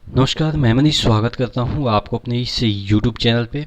नमस्कार, मैं मनीष स्वागत करता हूँ आपको अपने इस यूट्यूब चैनल पे।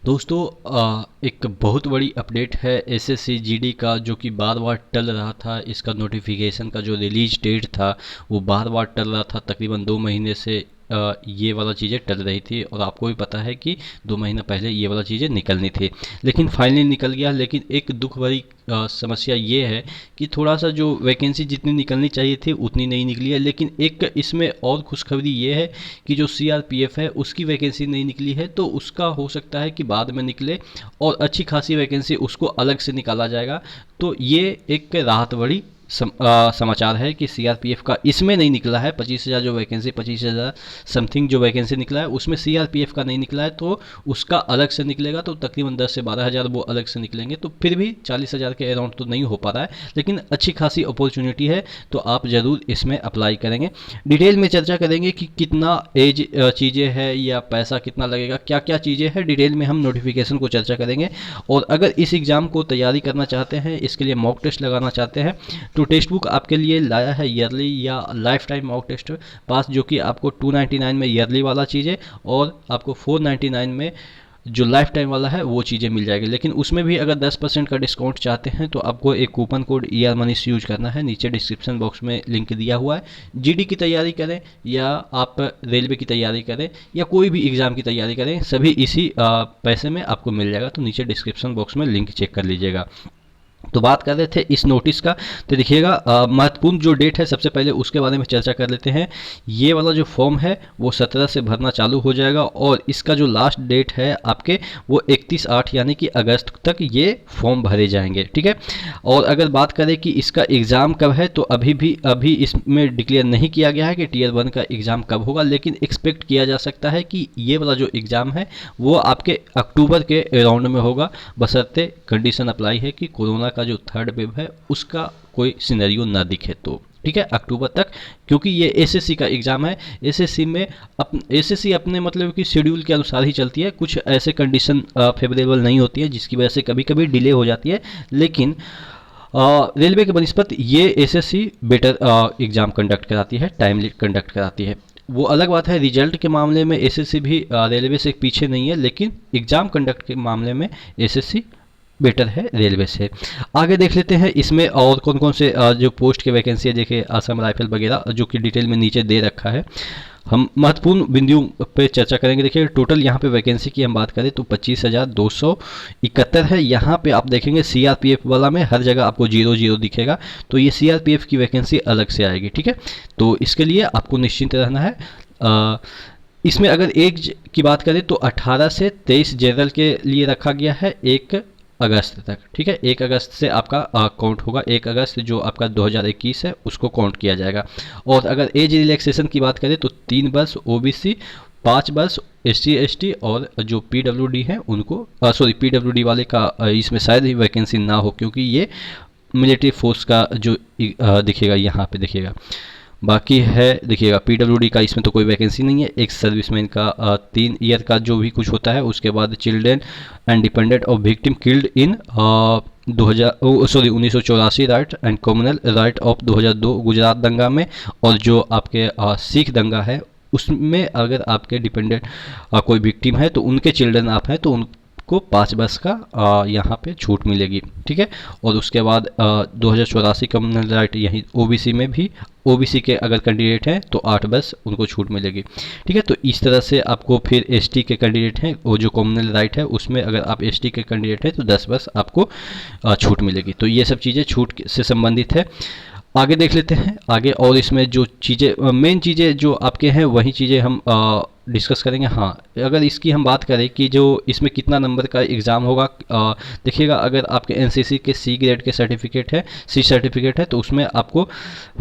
दोस्तों, एक बहुत बड़ी अपडेट है एसएससी जीडी का, जो कि बार बार टल रहा था। इसका नोटिफिकेशन का जो रिलीज डेट था वो बार बार टल रहा था। तकरीबन 2 महीने से ये वाला चीज़ें टल रही थी, और आपको भी पता है कि 2 महीना पहले ये वाला चीज़ें निकलनी थी, लेकिन फाइनली निकल गया। लेकिन एक दुख भरी समस्या ये है कि थोड़ा सा जो वैकेंसी जितनी निकलनी चाहिए थी उतनी नहीं निकली है। लेकिन एक इसमें और खुशखबरी ये है कि जो सीआरपीएफ है उसकी वैकेंसी नहीं निकली है, तो उसका हो सकता है कि बाद में निकले, और अच्छी खासी वैकेंसी उसको अलग से निकाला जाएगा। तो ये एक राहत बड़ी समाचार है कि सीआरपीएफ का इसमें नहीं निकला है। 25,000 जो वैकेंसी, 25,000 समथिंग जो वैकेंसी निकला है उसमें सीआरपीएफ का नहीं निकला है, तो उसका अलग से निकलेगा। तो तकरीबन 10 से 12,000 वो अलग से निकलेंगे। तो फिर भी 40,000 के अराउंड तो नहीं हो पा रहा है, लेकिन अच्छी खासी अपॉर्चुनिटी है, तो आप ज़रूर इसमें अप्लाई करेंगे। डिटेल में चर्चा करेंगे कि कितना एज चीज़ें हैं या पैसा कितना लगेगा, क्या क्या चीज़ें हैं, डिटेल में हम नोटिफिकेशन को चर्चा करेंगे। और अगर इस एग्ज़ाम को तैयारी करना चाहते हैं, इसके लिए मॉक टेस्ट लगाना चाहते हैं, तो टेक्स्ट बुक आपके लिए लाया है ईयरली या lifetime mock test pass, जो कि आपको 299 में ईयरली वाला चीज़ें, और आपको 499 में जो लाइफ टाइम वाला है वो चीज़ें मिल जाएगी। लेकिन उसमें भी अगर 10% का डिस्काउंट चाहते हैं तो आपको एक coupon code ER Manish use करना है। नीचे डिस्क्रिप्शन बॉक्स में लिंक दिया हुआ है। जीडी की तैयारी करें या आप रेलवे की तैयारी करें या कोई भी एग्ज़ाम की तैयारी करें, सभी इसी पैसे में आपको मिल जाएगा। तो नीचे डिस्क्रिप्शन बॉक्स में लिंक चेक कर लीजिएगा। तो बात कर रहे थे इस नोटिस का, तो देखिएगा महत्वपूर्ण जो डेट है सबसे पहले उसके बारे में चर्चा कर लेते हैं। ये वाला जो फॉर्म है वो 17 से भरना चालू हो जाएगा, और इसका जो लास्ट डेट है आपके वो 31/8 यानी कि अगस्त तक ये फॉर्म भरे जाएंगे। ठीक है। और अगर बात करें कि इसका एग्ज़ाम कब है, तो अभी इसमें डिक्लेयर नहीं किया गया है कि Tier 1 का एग्ज़ाम कब होगा, लेकिन एक्सपेक्ट किया जा सकता है कि ये वाला जो एग्ज़ाम है वो आपके अक्टूबर के अराउंड में होगा, बशर्ते कंडीशन अप्लाई है कि कोरोना का जो थर्ड वेव है उसका कोई सिनेरियो ना दिखे तो। ठीक है, अक्टूबर तक, क्योंकि ये एसएससी का एग्ज़ाम है। एसएससी में एसएससी अपने मतलब कि शेड्यूल के अनुसार ही चलती है। कुछ ऐसे कंडीशन फेवरेबल नहीं होती है जिसकी वजह से कभी कभी डिले हो जाती है, लेकिन रेलवे के बनस्पत ये एसएससी बेटर एग्ज़ाम कंडक्ट कराती है, टाइमली कंडक्ट कराती है। वो अलग बात है, रिजल्ट के मामले में एसएससी भी रेलवे से पीछे नहीं है, लेकिन एग्ज़ाम कंडक्ट के मामले में एसएससी बेटर है रेलवे से। आगे देख लेते हैं इसमें और कौन कौन से जो पोस्ट के वैकेंसी है। देखिए असम राइफल वगैरह जो कि डिटेल में नीचे दे रखा है। हम महत्वपूर्ण बिंदुओं पे चर्चा करेंगे। देखिए टोटल यहाँ पे वैकेंसी की हम बात करें तो 25,271 है। यहाँ पे आप देखेंगे सीआरपीएफ वाला में हर जगह आपको 00 दिखेगा, तो ये सीआरपीएफ की वैकेंसी अलग से आएगी। ठीक है, तो इसके लिए आपको निश्चिंत रहना है। इसमें अगर एज की बात करें तो 18 से 23 जनरल के लिए रखा गया है 1 अगस्त तक। ठीक है, 1 अगस्त से आपका काउंट होगा। 1 अगस्त जो आपका 2021 है उसको काउंट किया जाएगा। और अगर एज रिलैक्सेशन की बात करें तो 3 वर्ष ओबीसी, 5 वर्ष SC ST, और जो PWD है उनको सॉरी PWD वाले का इसमें शायद ही वैकेंसी ना हो, क्योंकि ये मिलिट्री फोर्स का जो दिखेगा यहाँ पे दिखेगा। बाकी है देखिएगा PWD का इसमें तो कोई वैकेंसी नहीं है। एक सर्विसमैन का 3 ईयर का जो भी कुछ होता है, उसके बाद children and dependent of victim killed in 1984 right and communal right of 2002 Gujarat दंगा में, और जो आपके सिख दंगा है उसमें अगर आपके डिपेंडेंट कोई विक्टिम है तो उनके चिल्ड्रन आप हैं तो को 5 वर्ष का यहाँ पे छूट मिलेगी। ठीक है, और उसके बाद 2084 कम्युनल राइट यही ओबीसी में भी, ओबीसी के अगर कैंडिडेट हैं तो 8 वर्ष उनको छूट मिलेगी। ठीक है, तो इस तरह से आपको फिर एसटी के कैंडिडेट हैं, वो जो कम्युनल राइट है उसमें अगर आप एसटी के कैंडिडेट हैं तो 10 वर्ष आपको छूट मिलेगी। तो ये सब चीज़ें छूट से संबंधित है। आगे देख लेते हैं आगे, और इसमें जो चीज़ें मेन चीज़ें जो आपके हैं वही चीज़ें हम डिस्कस करेंगे। हाँ, अगर इसकी हम बात करें कि जो इसमें कितना नंबर का एग्ज़ाम होगा, देखिएगा अगर आपके एनसीसी के सी ग्रेड के सर्टिफिकेट है, सी सर्टिफिकेट है, तो उसमें आपको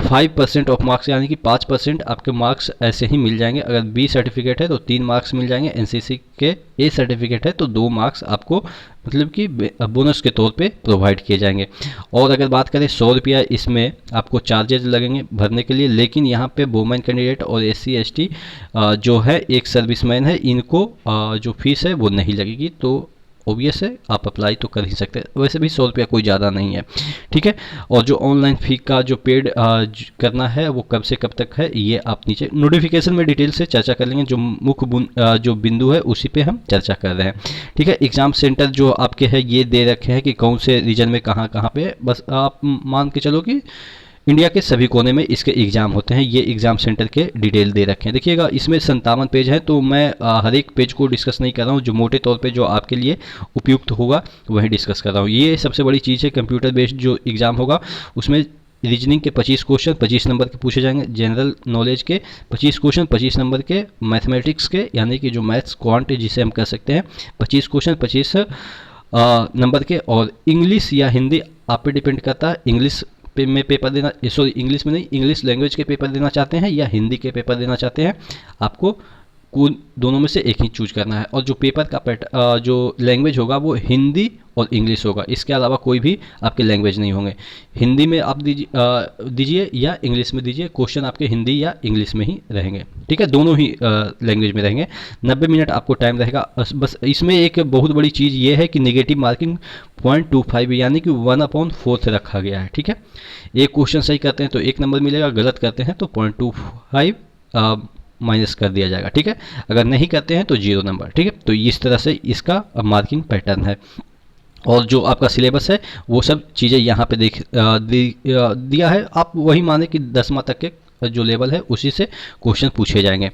5% ऑफ मार्क्स यानी कि 5% आपके मार्क्स ऐसे ही मिल जाएंगे। अगर बी सर्टिफिकेट है तो 3 मार्क्स मिल जाएंगे। एनसीसी के ए सर्टिफिकेट है तो 2 मार्क्स आपको मतलब कि बोनस के तौर पे प्रोवाइड किए जाएंगे। और अगर बात करें 100 रुपया इसमें आपको चार्जेस लगेंगे भरने के लिए, लेकिन यहाँ पे वुमेन कैंडिडेट और SC ST जो है एक सर्विसमैन है, इनको जो फीस है वो नहीं लगेगी। तो ऑब्वियस है, आप अप्लाई तो कर ही सकते हैं। वैसे भी 100 रुपया कोई ज़्यादा नहीं है, ठीक है। और जो ऑनलाइन फी का जो पेड करना है वो कब से कब तक है, ये आप नीचे नोटिफिकेशन में डिटेल से चर्चा कर लेंगे। जो मुख्य जो बिंदु है उसी पे हम चर्चा कर रहे हैं, ठीक है। एग्ज़ाम सेंटर जो आपके हैं ये दे रखे हैं कि कौन से रीजन में कहाँ कहाँ पे, बस आप मान के चलो कि इंडिया के सभी कोने में इसके एग्ज़ाम होते हैं। ये एग्ज़ाम सेंटर के डिटेल दे रखे हैं। देखिएगा इसमें 57 पेज हैं, तो मैं हर एक पेज को डिस्कस नहीं कर रहा हूँ, जो मोटे तौर पे जो आपके लिए उपयुक्त होगा वही डिस्कस कर रहा हूँ। ये सबसे बड़ी चीज़ है, कंप्यूटर बेस्ड जो एग्ज़ाम होगा उसमें रीजनिंग के 25 क्वेश्चन 25 नंबर के पूछे जाएंगे, जनरल नॉलेज के 25 क्वेश्चन 25 नंबर के, मैथमेटिक्स के यानी कि जो मैथ्स क्वांट जिसे हम कह सकते हैं 25 क्वेश्चन 25 नंबर के, और इंग्लिश या हिंदी आप पे डिपेंड करता है। इंग्लिश में पेपर देना, सॉरी इंग्लिश में नहीं, इंग्लिश लैंग्वेज के पेपर देना चाहते हैं या हिंदी के पेपर देना चाहते हैं, आपको दोनों में से एक ही चूज करना है। और जो पेपर का जो लैंग्वेज होगा वो हिंदी और इंग्लिश होगा, इसके अलावा कोई भी आपके लैंग्वेज नहीं होंगे। हिंदी में आप दीजिए या इंग्लिश में दीजिए, क्वेश्चन आपके हिंदी या इंग्लिश में ही रहेंगे, ठीक है, दोनों ही लैंग्वेज में रहेंगे। 90 मिनट आपको टाइम रहेगा। बस इसमें एक बहुत बड़ी चीज़ ये है कि नेगेटिव मार्किंग 0.25 यानी कि 1/4 रखा गया है, ठीक है। एक क्वेश्चन सही करते हैं तो 1 नंबर मिलेगा, गलत करते हैं तो 0.25 माइनस कर दिया जाएगा, ठीक है। अगर नहीं करते हैं तो 0 नंबर, ठीक है। तो इस तरह से इसका मार्किंग पैटर्न है। और जो आपका सिलेबस है वो सब चीज़ें यहाँ पे दिया है। आप वही माने कि 10वां तक के जो लेवल है उसी से क्वेश्चन पूछे जाएंगे।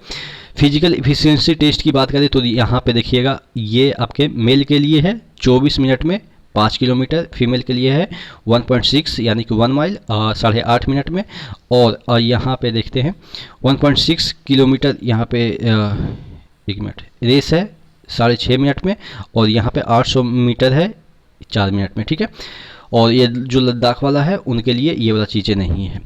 फिजिकल इफिशियंसी टेस्ट की बात करें तो यहाँ पे देखिएगा, ये आपके मेल के लिए है 24 मिनट में 5 किलोमीटर, फीमेल के लिए है 1.6 यानी कि 1 माइल 8.5 मिनट में। और यहाँ पे देखते हैं 1.6 किलोमीटर यहाँ पे 1 मिनट रेस है 6.5 मिनट में, और यहाँ पे 800 मीटर है 4 मिनट में, ठीक है। और ये जो लद्दाख वाला है उनके लिए ये वाला चीज़ें नहीं है।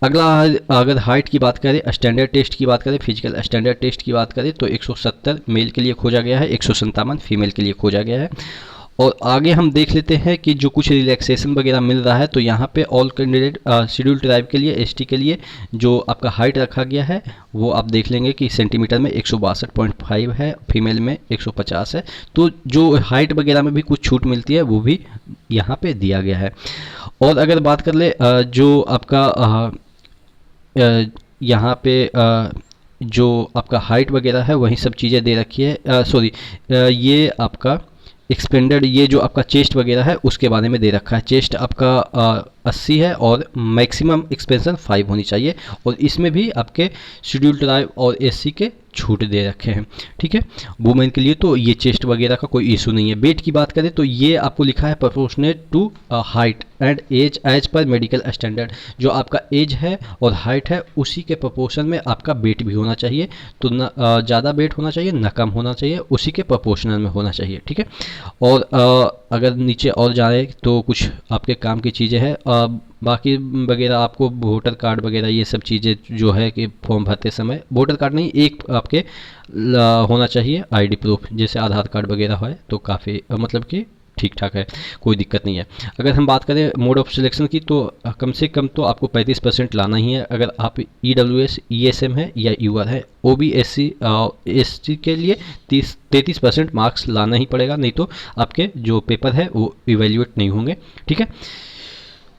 अगला, अगर हाइट की बात करें, स्टैंडर्ड टेस्ट की बात करें, फिजिकल स्टैंडर्ड टेस्ट की बात करें तो 170 मेल के लिए खोजा गया है, 157 फीमेल के लिए खोजा गया है। और आगे हम देख लेते हैं कि जो कुछ रिलैक्सेशन वगैरह मिल रहा है, तो यहाँ पे ऑल कैंडिडेट शेड्यूल ट्राइब के लिए, एसटी के लिए जो आपका हाइट रखा गया है वो आप देख लेंगे कि सेंटीमीटर में 162.5 है, फीमेल में 150 है। तो जो हाइट वगैरह में भी कुछ छूट मिलती है वो भी यहाँ पे दिया गया है। और अगर बात कर ले जो आपका यहाँ पे जो आपका हाइट वगैरह है वही सब चीज़ें दे रखी है। सॉरी, ये आपका एक्सपेंडेड, ये जो आपका चेस्ट वगैरह है उसके बारे में दे रखा है। चेस्ट आपका 80 है और मैक्सिमम एक्सपेंशन 5 होनी चाहिए, और इसमें भी आपके शेड्यूल ट्राइब और एससी के छूट दे रखे हैं, ठीक है। वुमेन के लिए तो ये चेस्ट वगैरह का कोई इशू नहीं है। वेट की बात करें तो ये आपको लिखा है proportionate to height and age as per medical standard. जो आपका एज है और हाइट है उसी के प्रोपोर्शन में आपका वेट भी होना चाहिए। तो न ज़्यादा वेट होना चाहिए न कम होना चाहिए, उसी के प्रोपोर्शनल में होना चाहिए, ठीक है। और अगर नीचे और जाए तो कुछ आपके काम की चीज़ें हैं, बाकी वगैरह आपको वोटर कार्ड वगैरह ये सब चीज़ें जो है कि फॉर्म भरते समय, वोटर कार्ड नहीं, एक आपके होना चाहिए आईडी प्रूफ, जैसे आधार कार्ड वगैरह है तो काफ़ी मतलब कि ठीक ठाक है, कोई दिक्कत नहीं है। अगर हम बात करें मोड ऑफ सिलेक्शन की तो कम से कम तो आपको 35% लाना ही है। अगर आप EWS ESM है या यूआर है, OBSC SC के लिए 33% मार्क्स लाना ही पड़ेगा, नहीं तो आपके जो पेपर है वो इवेल्युएट नहीं होंगे, ठीक है।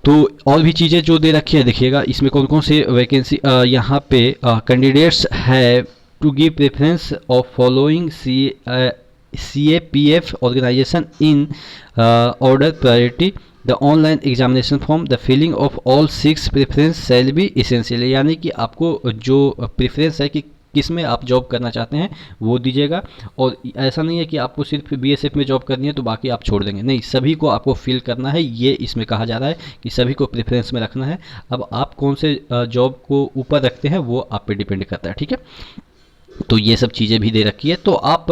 तो और भी चीज़ें जो दे रखी है देखिएगा, इसमें कौन कौन से वैकेंसी यहाँ पे कैंडिडेट्स है to give preference of following CAPF organization in order priority the online examination form the filling of all 6 preference shall be essential। यानी कि आपको जो प्रेफरेंस है कि किस में आप जॉब करना चाहते हैं वो दीजिएगा। और ऐसा नहीं है कि आपको सिर्फ BSF में जॉब करनी है तो बाकी आप छोड़ देंगे, नहीं, सभी को आपको फिल करना है। ये इसमें कहा जा रहा है कि सभी को प्रेफरेंस में रखना है। अब आप कौन से जॉब को ऊपर रखते हैं वो आप पे डिपेंड करता है, ठीक है। तो ये सब चीज़ें भी दे रखी है, तो आप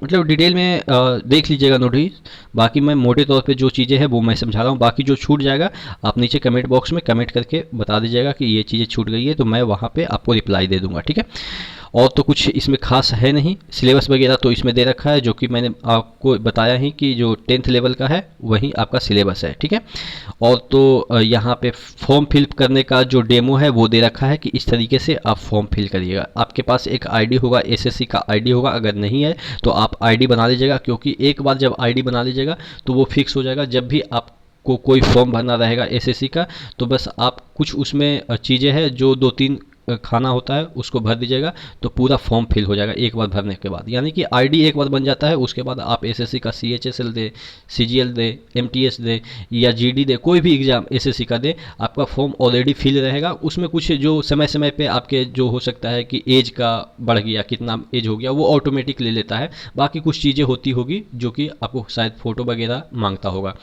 मतलब डिटेल में देख लीजिएगा नोटिस। बाकी मैं मोटे तौर पे जो चीज़ें हैं वो मैं समझा रहा हूँ, बाकी जो छूट जाएगा आप नीचे कमेंट बॉक्स में कमेंट करके बता दीजिएगा कि ये चीज़ें छूट गई है, तो मैं वहाँ पे आपको रिप्लाई दे दूँगा, ठीक है। और तो कुछ इसमें खास है नहीं। सिलेबस वगैरह तो इसमें दे रखा है, जो कि मैंने आपको बताया ही कि जो 10th लेवल का है वही आपका सिलेबस है, ठीक है। और तो यहाँ पे फॉर्म फिल करने का जो डेमो है वो दे रखा है कि इस तरीके से आप फॉर्म फिल करिएगा। आपके पास एक आईडी होगा, एसएससी का आईडी होगा, अगर नहीं है तो आप आईडी बना लीजिएगा, क्योंकि एक बार जब आईडी बना लीजिएगा तो वो फिक्स हो जाएगा। जब भी आपको कोई फॉर्म भरना रहेगा एसएससी का, तो बस आप कुछ उसमें चीज़ें हैं जो 2-3 खाना होता है उसको भर दीजिएगा, तो पूरा फॉर्म फिल हो जाएगा एक बार भरने के बाद। यानी कि आईडी एक बार बन जाता है, उसके बाद आप एसएससी का सीएचएसएल दे, सीजीएल दे, एमटीएस दे या जीडी दे, कोई भी एग्जाम एसएससी का दे, आपका फॉर्म ऑलरेडी फिल रहेगा। उसमें कुछ जो समय समय पे आपके जो हो सकता है कि एज का बढ़ गया, कितना एज हो गया, वो ऑटोमेटिक ले लेता है। बाकी कुछ चीज़ें होती होगी जो कि आपको शायद फ़ोटो वगैरह मांगता होगा।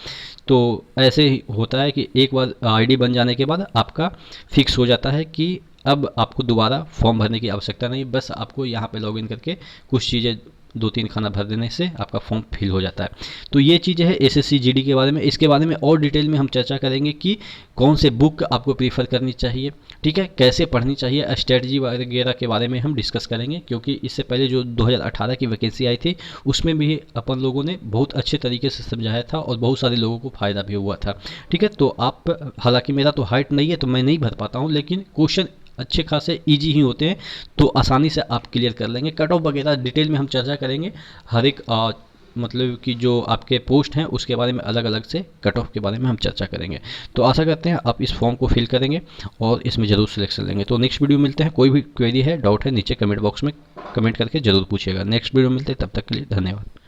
तो ऐसे ही होता है कि एक बार आईडी बन जाने के बाद आपका फिक्स हो जाता है कि अब आपको दोबारा फॉर्म भरने की आवश्यकता नहीं। बस आपको यहाँ पे लॉगिन करके कुछ चीज़ें 2-3 खाना भर देने से आपका फॉर्म फिल हो जाता है। तो ये चीज़ें है एसएससी जीडी के बारे में। इसके बारे में और डिटेल में हम चर्चा करेंगे कि कौन से बुक आपको प्रीफर करनी चाहिए, ठीक है, कैसे पढ़नी चाहिए, स्ट्रेटजी वगैरह के बारे में हम डिस्कस करेंगे। क्योंकि इससे पहले जो 2018 की वैकेंसी आई थी उसमें भी अपन लोगों ने बहुत अच्छे तरीके से समझाया था और बहुत सारे लोगों को फ़ायदा भी हुआ था, ठीक है। तो आप, हालांकि मेरा तो हाइट नहीं है तो मैं नहीं भर पाता हूँ, लेकिन क्वेश्चन अच्छे खासे इजी ही होते हैं, तो आसानी से आप क्लियर कर लेंगे। कट ऑफ वगैरह डिटेल में हम चर्चा करेंगे। हर एक मतलब कि जो आपके पोस्ट हैं उसके बारे में अलग अलग से कट ऑफ के बारे में हम चर्चा करेंगे। तो आशा करते हैं आप इस फॉर्म को फिल करेंगे और इसमें ज़रूर सिलेक्शन लेंगे। तो नेक्स्ट वीडियो मिलते हैं। कोई भी क्वेरी है, डाउट है, नीचे कमेंट बॉक्स में कमेंट करके ज़रूर पूछिएगा। नेक्स्ट वीडियो मिलते हैं, तब तक के लिए धन्यवाद।